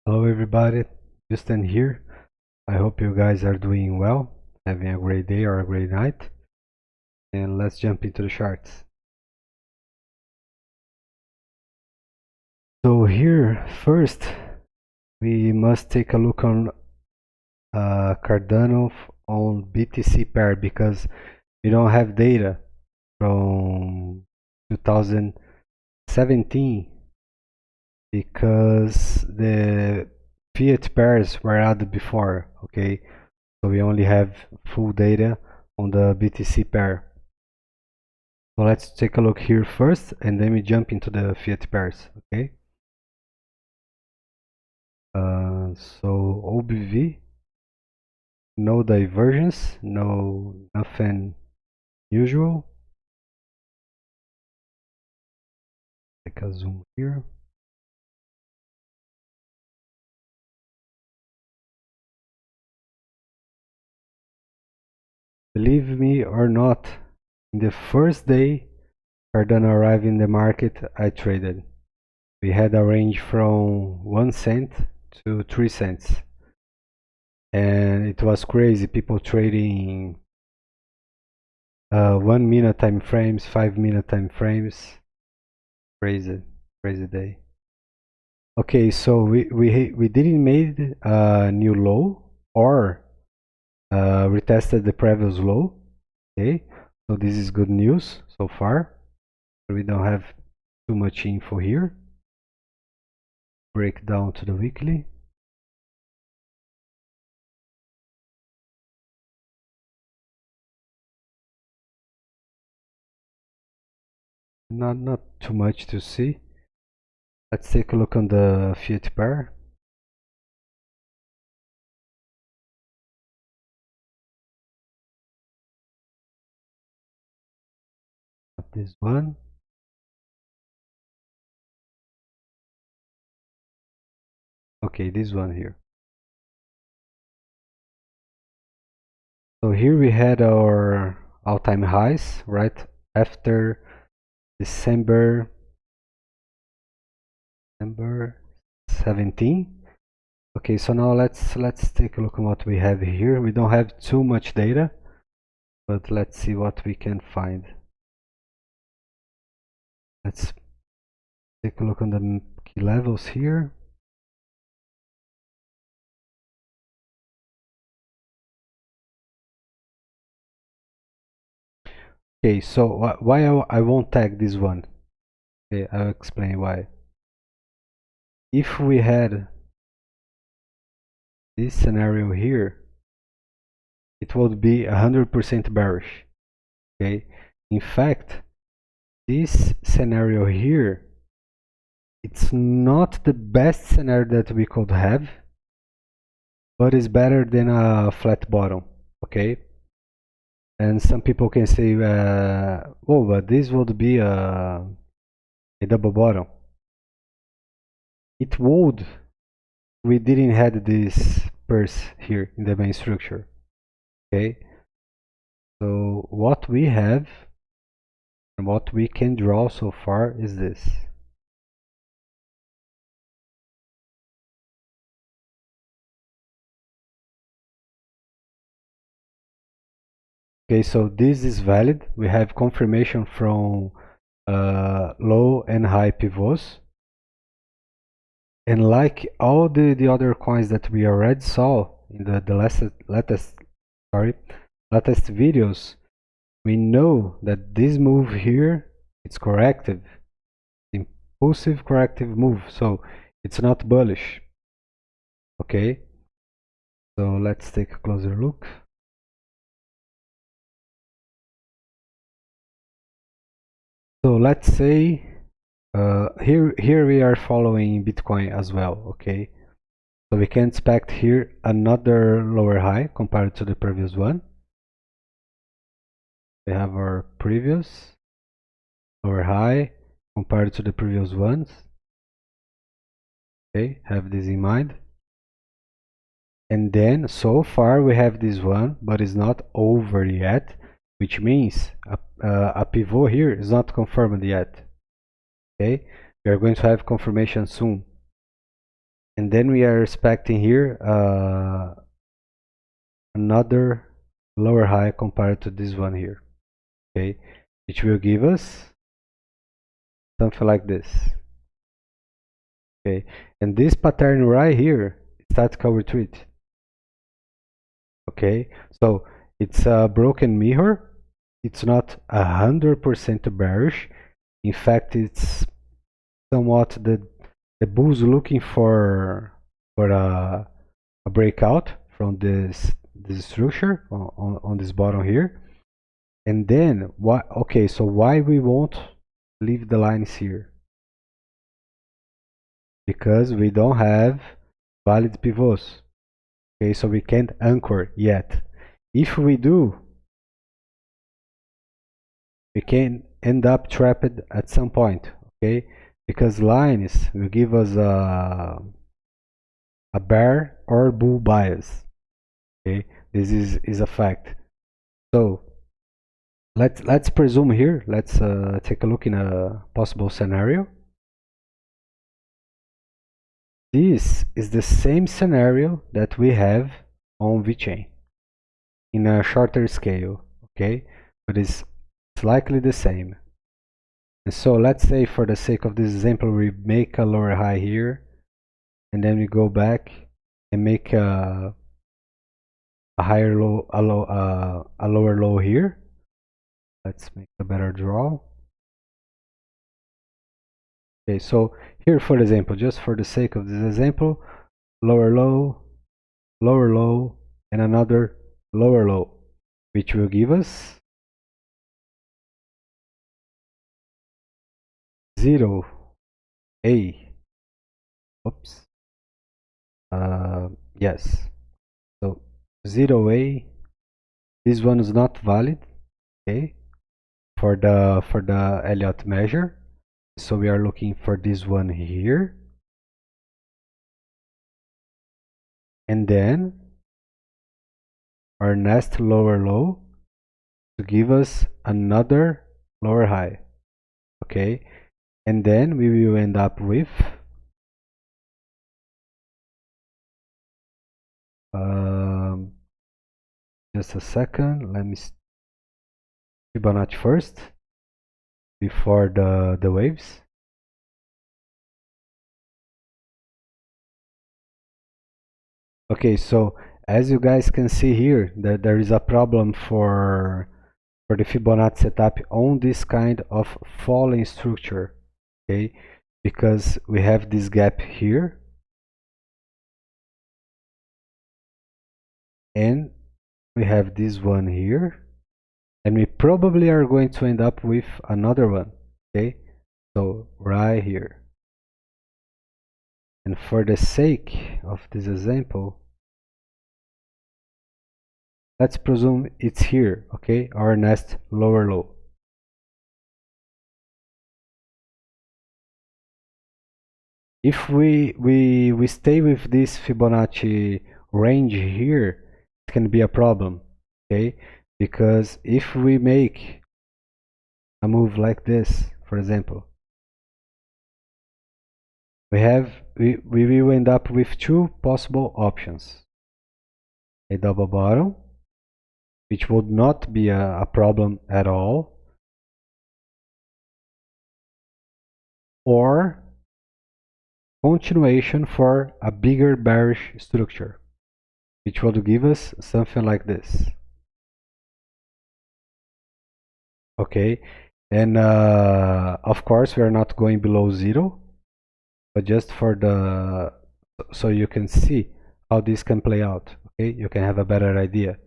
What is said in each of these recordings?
Hello everybody, Justin here. I hope you guys are doing well, having a great day or a great night. And let's jump into the charts. So here, first, we must take a look on Cardano on BTC pair because we don't have data from 2017 because the fiat pairs were added before, okay? So we only have full data on the BTC pair. So let's take a look here first and then we jump into the fiat pairs, okay? So OBV, no divergence, nothing usual. Take a zoom here. Believe me or not, in the first day Cardano arrived in the market, I traded. We had a range from 1 cent to 3 cents. And it was crazy, people trading 1 minute time frames, 5 minute time frames. Crazy day. Okay, so we didn't made a new low or retested the previous low. Okay, so this is good news so far. We don't have too much info here. Break down to the weekly. Not too much to see. Let's take a look on the fiat pair. This one. Okay, this one here. So here we had our all-time highs, right? After December 17. Okay, so now let's take a look at what we have here. We don't have too much data, but let's see what we can find. Let's take a look on the key levels here. Okay, so why I won't tag this one? Okay, I'll explain why. If we had this scenario here, it would be 100% bearish. Okay, in fact, this scenario here, it's not the best scenario that we could have, but it's better than a flat bottom. Okay, and some people can say, oh, but this would be a double bottom. It would. We didn't have this purse here in the main structure. Okay, so what we have and what we can draw so far is this. Okay, so this is valid. We have confirmation from low and high pivots. And like all the other coins that we already saw in the latest videos, we know that this move here, it's corrective, impulsive corrective move, so it's not bullish. Okay, so let's take a closer look. So let's say here we are following Bitcoin as well. Okay, so we can expect here another lower high compared to the previous one. We have our previous lower high compared to the previous ones. Okay, have this in mind. And then so far we have this one, but it's not over yet, which means a pivot here is not confirmed yet. Okay, we are going to have confirmation soon. And then we are expecting here another lower high compared to this one here, okay, which will give us something like this, okay. And this pattern right here, statical retreat, okay. So it's a broken mirror. It's not 100% bearish. In fact, it's somewhat the bulls looking for a breakout from this structure on this bottom here. And then why? Okay, so why we won't leave the lines here? Because we don't have valid pivots. Okay, so we can't anchor yet. If we do, we can end up trapped at some point. Okay, because lines will give us a bear or bull bias. Okay, this is a fact. So let's presume here. Let's take a look in a possible scenario. This is the same scenario that we have on VeChain in a shorter scale, okay? But it's likely the same. And so let's say for the sake of this example, we make a lower high here, and then we go back and make a higher low, a lower low here. Let's make a better draw. Okay, so here for example, just for the sake of this example, lower low, and another lower low, which will give us 0 A. Oops. Yes. So 0 A. This one is not valid. Okay. For the Elliott measure. So we are looking for this one here. And then our next lower low to give us another lower high. Okay. And then we will end up with just a second, let me Fibonacci first before the waves. Okay, so as you guys can see here, there is a problem for the Fibonacci setup on this kind of falling structure, okay, because we have this gap here, and we have this one here, and we probably are going to end up with another one, okay, so right here. And for the sake of this example, let's presume it's here, okay, our next lower low. If we stay with this Fibonacci range here, it can be a problem, okay, because if we make a move like this, for example, we will end up with two possible options: a double bottom, which would not be a problem at all, or continuation for a bigger bearish structure, which would give us something like this. Okay, and of course we are not going below 0, but just for the so you can see how this can play out. Okay, you can have a better idea.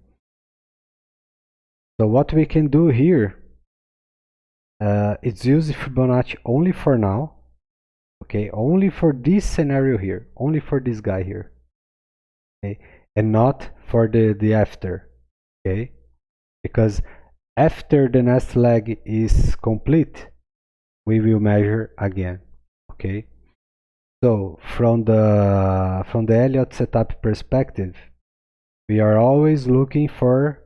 So what we can do here, it's use Fibonacci only for now. Okay, only for this scenario here, only for this guy here. Okay, and not for the after. Okay, because after the next leg is complete, we will measure again. Okay, so from the Elliott setup perspective, we are always looking for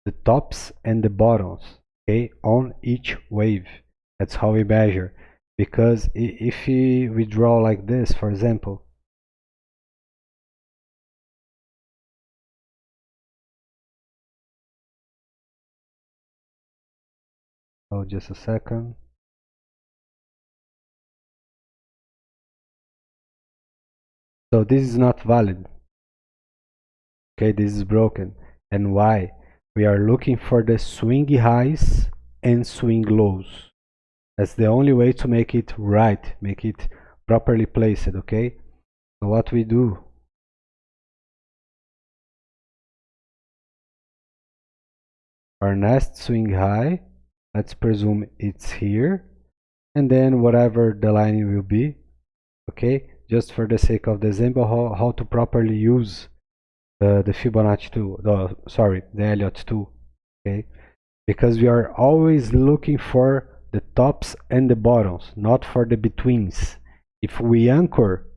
the tops and the bottoms, okay, on each wave. That's how we measure. Because if we draw like this, for example, Oh, just a second. So this is not valid. Okay, this is broken. And why? We are looking for the swing highs and swing lows. That's the only way to make it right, make it properly placed, okay? So what we do, our next swing high, let's presume it's here, and then whatever the line will be, okay? Just for the sake of the example, how to properly use the Fibonacci tool, the Elliott tool, okay? Because we are always looking for the tops and the bottoms, not for the betweens. If we anchor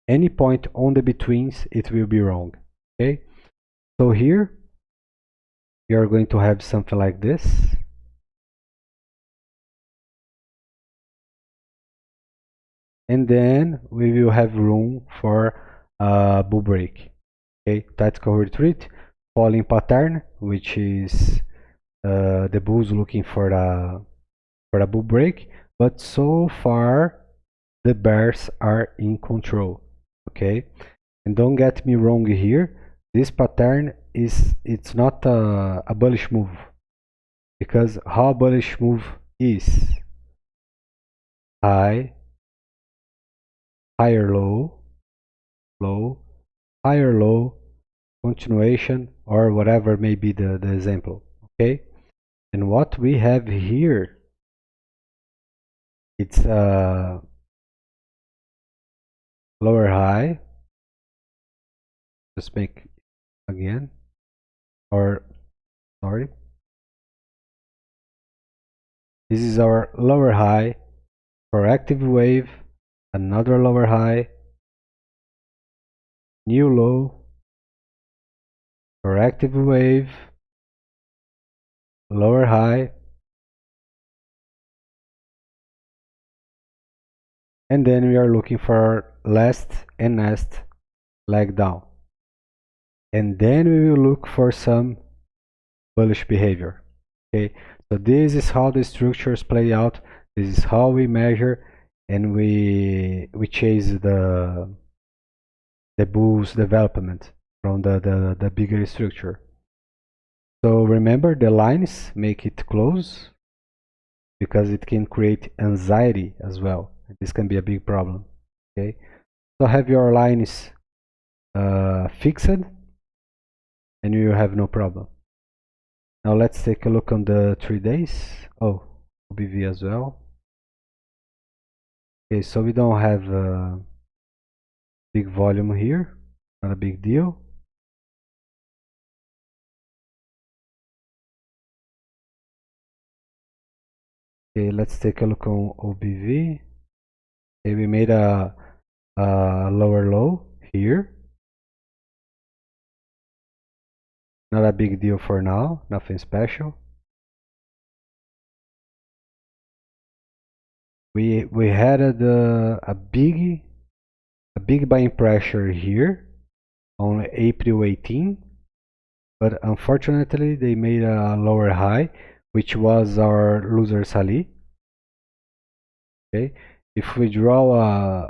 any point on the betweens, it will be wrong, okay? So here, we are going to have something like this. And then we will have room for a bull break. Okay, tactical retreat, falling pattern, which is the bulls looking for a bull break, but so far the bears are in control. Okay, and don't get me wrong here. This pattern it's not a bullish move, because how a bullish move is high, higher low, low, higher low, continuation, or whatever may be the example. Okay, and what we have here, it's a lower high. Just make again, or sorry, this is our lower high for active wave, another lower high, new low for active wave, lower high, and then we are looking for our last and next leg down, and then we will look for some bullish behavior. Okay, so this is how the structures play out. This is how we measure, and we chase the bull's development from the bigger structure. So remember, the lines make it close because it can create anxiety as well. This can be a big problem. Okay, so have your lines fixed, and you have no problem. Now let's take a look on the 3 days. Oh, OBV as well. Okay, so we don't have a big volume here, not a big deal. Okay, let's take a look on OBV. Okay, we made a lower low here. Not a big deal for now, nothing special. We had a big buying pressure here on April 18, but unfortunately they made a lower high, which was our loser Sali. Okay, if we draw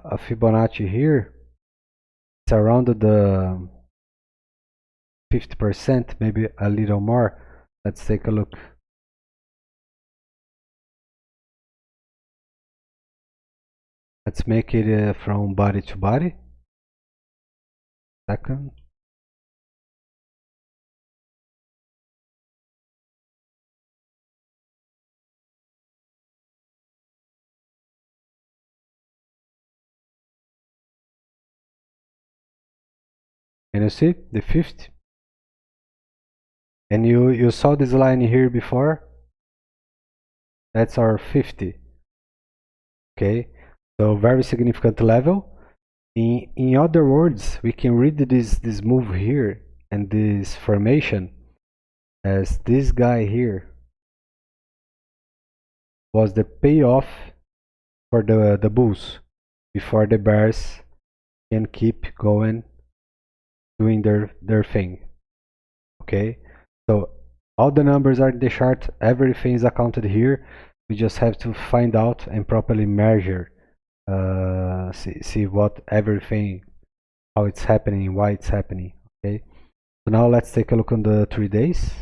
a Fibonacci here, it's around the 50%, maybe a little more. Let's take a look. Let's make it from body to body. Second. And you see the 50. And you saw this line here before. That's our 50. Okay, so very significant level. In other words, we can read this move here and this formation as this guy here was the payoff for the bulls before the bears can keep going doing their thing. Okay, so all the numbers are in the chart, everything is accounted here. We just have to find out and properly measure, see what everything, how it's happening, why it's happening. Okay. So now let's take a look on the 3 days.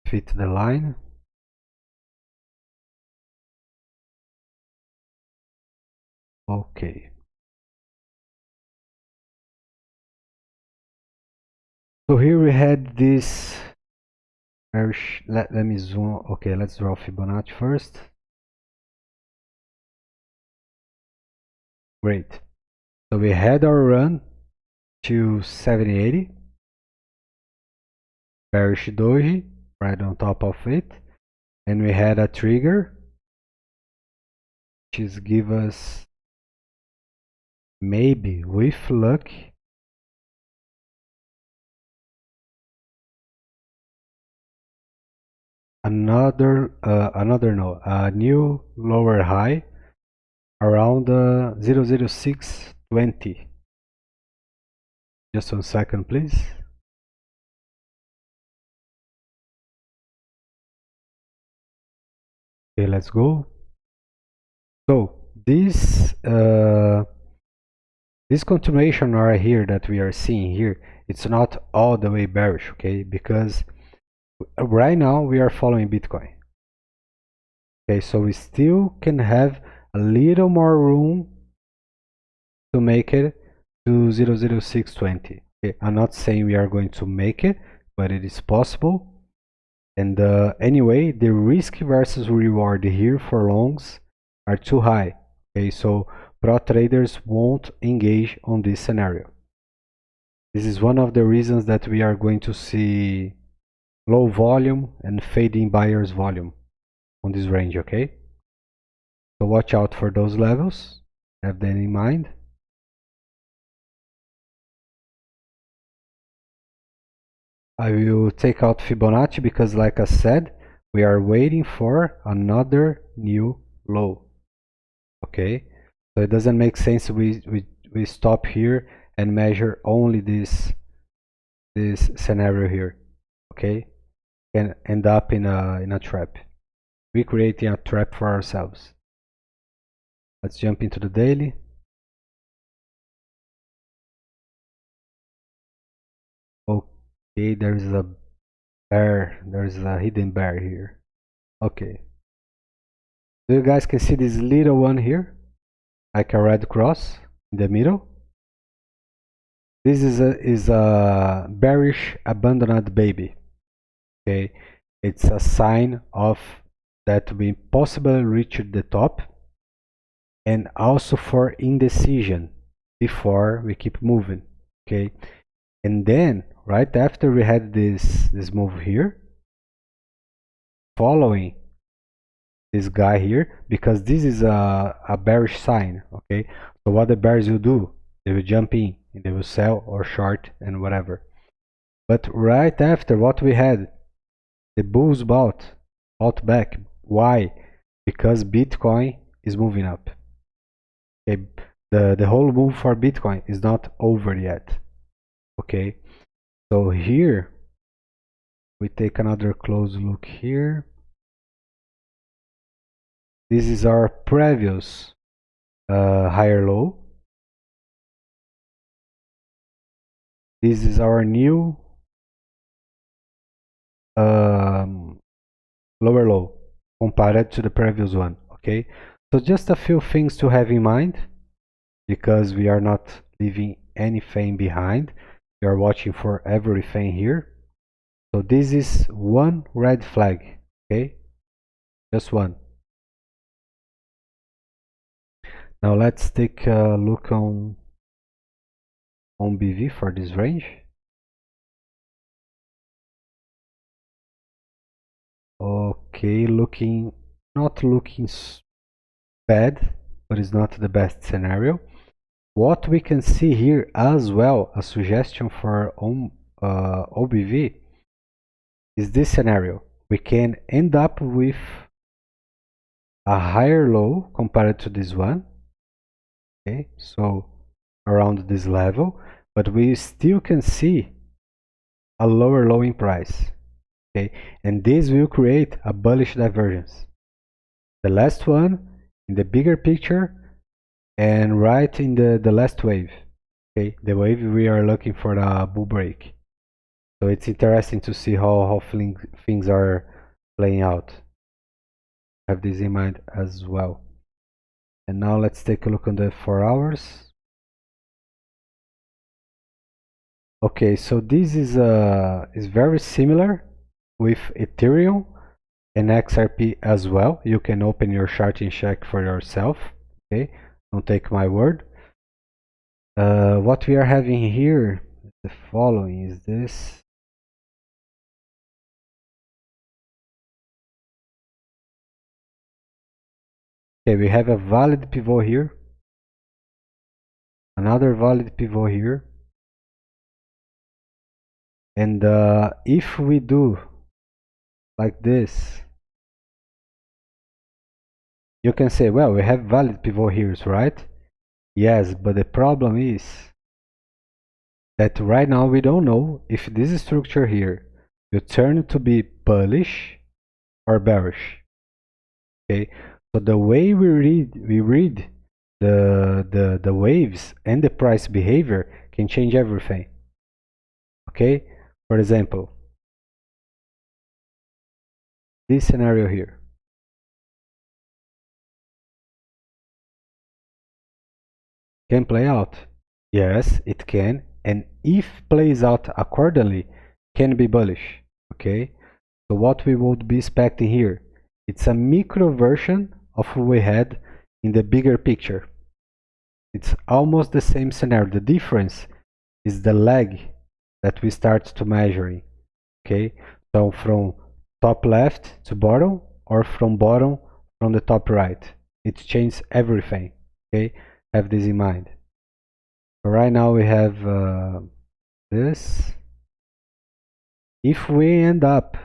Fit the line. Okay. So here we had this. Let me zoom. Okay, let's draw Fibonacci first. Great. So we had our run to 7080. Bearish doji right on top of it. And we had a trigger, which is give us, maybe with luck, a new lower high around 00620. Just 1 second, please. Okay, let's go. So this continuation right here that we are seeing here, it's not all the way bearish, okay? Because right now we are following Bitcoin. Okay, so we still can have a little more room to make it to 00620. Okay, I'm not saying we are going to make it, but it is possible. And anyway, the risk versus reward here for longs are too high. Okay, so pro traders won't engage on this scenario. This is one of the reasons that we are going to see low volume and fading buyers volume on this range. Okay, so watch out for those levels, have them in mind. I will take out Fibonacci because, like I said, we are waiting for another new low. Okay, so it doesn't make sense we stop here and measure only this scenario here. Okay, and end up in a trap. We're creating a trap for ourselves. Let's jump into the daily. Okay, there's a bear. There's a hidden bear here. Okay. So you guys can see this little one here, like a red cross in the middle. This is a bearish abandoned baby. Okay, it's a sign of that we possibly reached the top, and also for indecision before we keep moving. Okay, and then right after we had this move here, following this guy here, because this is a bearish sign. Okay, so what the bears will do, they will jump in and they will sell or short and whatever. But right after what we had, the bulls bought back. Why? Because Bitcoin is moving up. Okay, the whole move for Bitcoin is not over yet. Okay, so here we take another close look here. This is our previous higher low. This is our new lower low compared to the previous one. Okay, so just a few things to have in mind, because we are not leaving anything behind. We are watching for everything here. So this is one red flag. Okay, just one. Now let's take a look on BV for this range. Okay, not looking bad, but it's not the best scenario. What we can see here as well, a suggestion for OBV, is this scenario. We can end up with a higher low compared to this one. Okay, so around this level, but we still can see a lower low in price. Okay, and this will create a bullish divergence. The last one in the bigger picture and right in the last wave. Okay, the wave we are looking for the bull break. So it's interesting to see how things are playing out. Have this in mind as well. And now let's take a look on the 4 hours. Okay, so this is very similar with Ethereum and XRP as well. You can open your chart and check for yourself. Okay, don't take my word. What we are having here, the following is this. Okay, we have a valid pivot here, another valid pivot here, and if we do like this, you can say, well, we have valid pivot here, right? Yes, but the problem is that right now we don't know if this structure here will turn to be bullish or bearish. Okay, so the way we read the waves and the price behavior can change everything. Okay, for example, this scenario here. Can play out? Yes, it can, and if plays out accordingly, can be bullish. Okay, so what we would be expecting here, it's a micro version of what we had in the bigger picture. It's almost the same scenario. The difference is the lag that we start to measuring. Okay, so from top left to bottom, or from bottom from the top right, it changes everything. Okay, have this in mind. So right now we have this. If we end up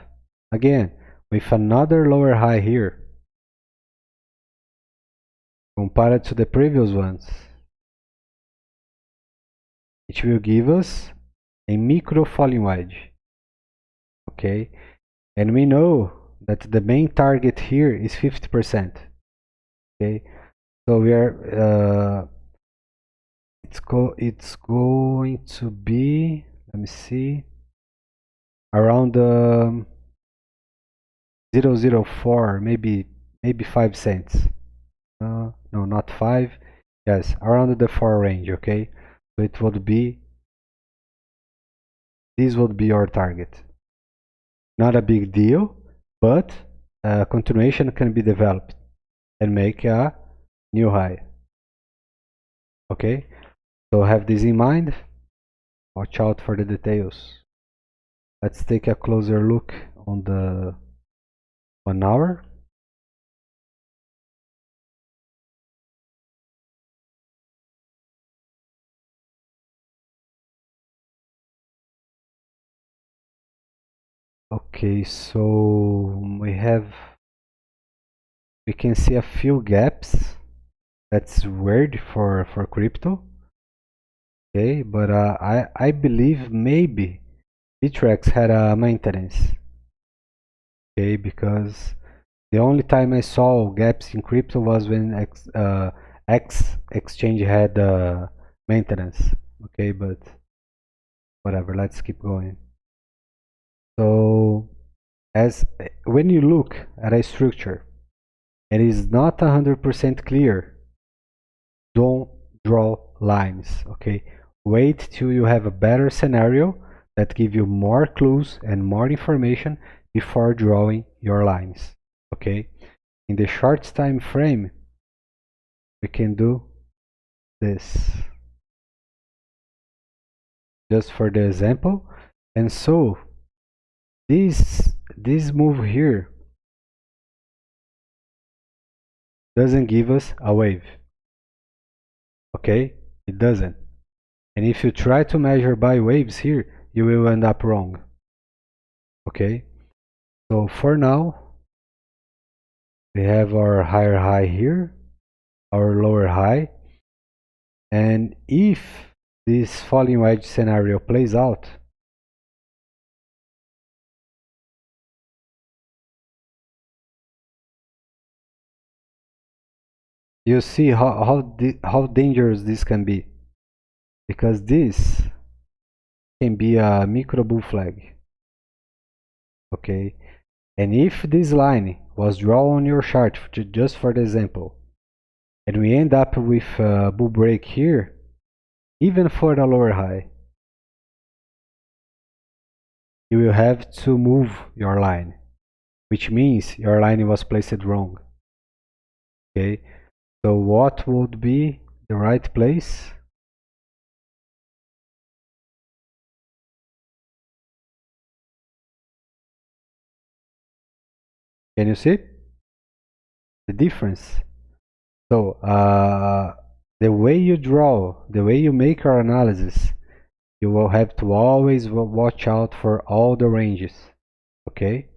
again with another lower high here compared to the previous ones, it will give us a micro falling wedge. Okay, and we know that the main target here is 50%. Okay, so we are it's going to be, let me see, around 0.004, maybe 5 cents. No, not 5. Yes, around the 4 range. Okay, so it would be, this would be our target. Not a big deal, but continuation can be developed and make a new high. Okay, so have this in mind. Watch out for the details. Let's take a closer look on the 1 hour. Okay, so we can see a few gaps. That's weird for crypto. Okay, but I believe maybe Bittrex had a maintenance. Okay, because the only time I saw gaps in crypto was when X exchange had maintenance. Okay, but whatever. Let's keep going. So as when you look at a structure and it is not 100% clear, don't draw lines. Okay, wait till you have a better scenario that give you more clues and more information before drawing your lines. Okay, in the short time frame we can do this just for the example. And so this move here doesn't give us a wave. Okay, it doesn't. And if you try to measure by waves here, you will end up wrong. Okay, so for now we have our higher high here, our lower high, and if this falling wedge scenario plays out, you see how dangerous this can be, because this can be a micro bull flag. Okay, and if this line was drawn on your chart, just for the example, and we end up with a bull break here, even for the lower high, you will have to move your line, which means your line was placed wrong. Okay, so what would be the right place? Can you see the difference? So the way you draw, the way you make your analysis, you will have to always watch out for all the ranges. Okay,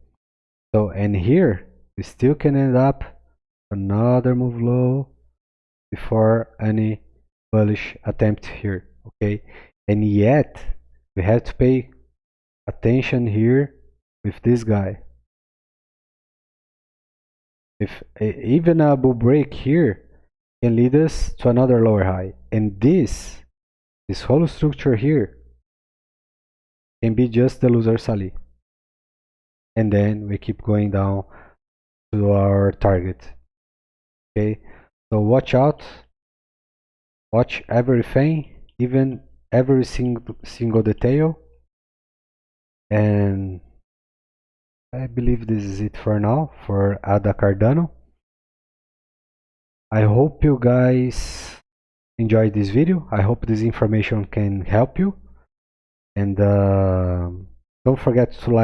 so and here we still can end up another move low before any bullish attempt here. Okay, and yet we have to pay attention here with this guy. If even a bull break here can lead us to another lower high, and this whole structure here can be just the loser Sali, and then we keep going down to our target. Okay, so watch out, watch everything, even every single detail, and I believe this is it for now for Ada Cardano. I hope you guys enjoyed this video. I hope this information can help you, and don't forget to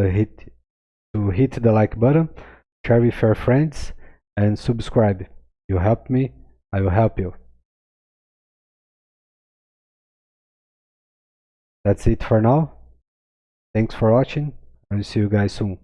hit the like button, share with your friends, and subscribe. You help me, I will help you. That's it for now. Thanks for watching. I'll see you guys soon.